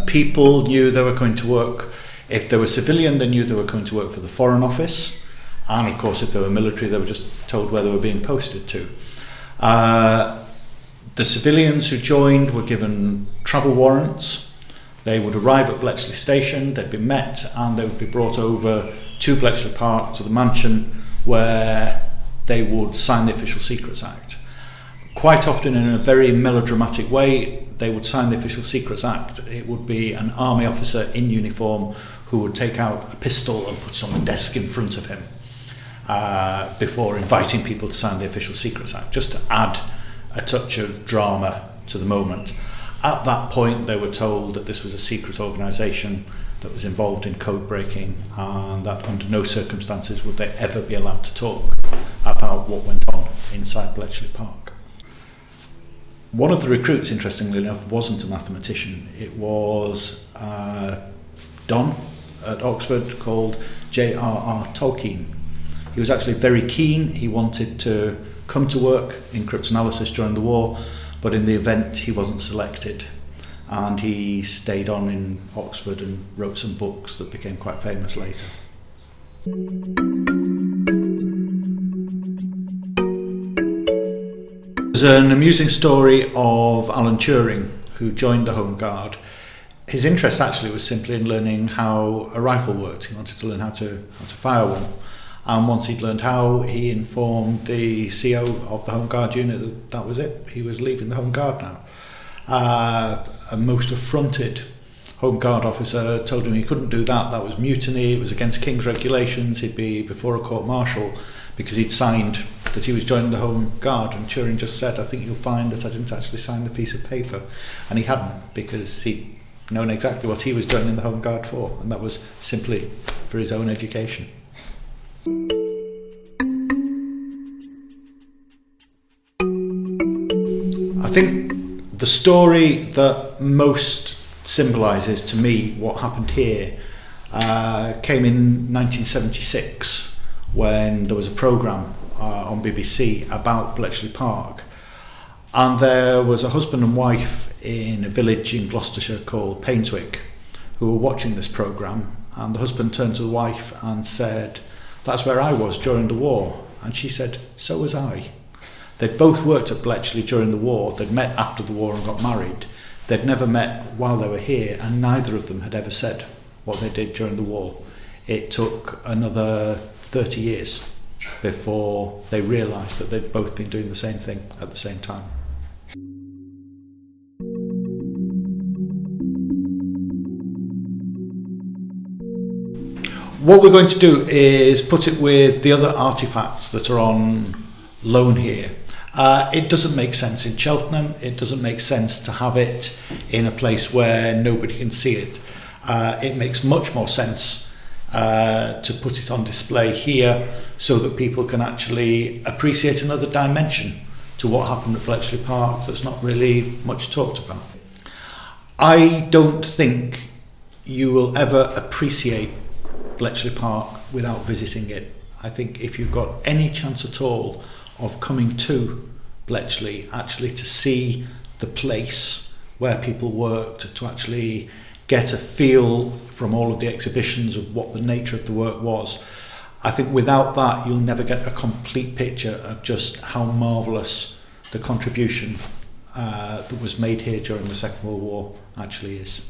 People knew they were going to work. If they were civilian, they knew they were going to work for the Foreign Office. And of course, if they were military, they were just told where they were being posted to. The civilians who joined were given travel warrants. They would arrive at Bletchley Station, they'd be met, and they would be brought over to Bletchley Park, to the mansion, where they would sign the Official Secrets Act. Quite often, in a very melodramatic way, they would sign the Official Secrets Act. It would be an army officer in uniform who would take out a pistol and put it on the desk in front of him before inviting people to sign the Official Secrets Act, just to add a touch of drama to the moment. At that point, they were told that this was a secret organisation that was involved in code breaking, and that under no circumstances would they ever be allowed to talk about what went on inside Bletchley Park. One of the recruits, interestingly enough, wasn't a mathematician. It was Don at Oxford called J.R.R. Tolkien. He was actually very keen. He wanted to come to work in cryptanalysis during the war, but in the event he wasn't selected, and he stayed on in Oxford and wrote some books that became quite famous later. There's an amusing story of Alan Turing, who joined the Home Guard. His interest actually was simply in learning how a rifle worked. He wanted to learn how to fire one. And once he'd learned how, he informed the CO of the Home Guard unit that was it. He was leaving the Home Guard now. A most affronted Home Guard officer told him he couldn't do that. That was mutiny. It was against King's regulations. He'd be before a court-martial because he'd signed that he was joining the Home Guard. And Turing just said, I think you'll find that I didn't actually sign the piece of paper. And he hadn't, because he'd known exactly what he was joining the Home Guard for. And that was simply for his own education. I think the story that most symbolises to me what happened here came in 1976, when there was a programme on BBC about Bletchley Park, and there was a husband and wife in a village in Gloucestershire called Painswick who were watching this programme, and the husband turned to the wife and said, "That's where I was during the war." And she said, "So was I." They'd both worked at Bletchley during the war. They'd met after the war and got married. They'd never met while they were here, and neither of them had ever said what they did during the war. It took another 30 years before they realised that they'd both been doing the same thing at the same time. What we're going to do is put it with the other artefacts that are on loan here. It doesn't make sense in Cheltenham. It doesn't make sense to have it in a place where nobody can see it. It makes much more sense to put it on display here so that people can actually appreciate another dimension to what happened at Bletchley Park that's not really much talked about. I don't think you will ever appreciate Bletchley Park without visiting it. I think if you've got any chance at all of coming to Bletchley, actually to see the place where people worked, to actually get a feel from all of the exhibitions of what the nature of the work was, I think without that you'll never get a complete picture of just how marvellous the contribution that was made here during the Second World War actually is.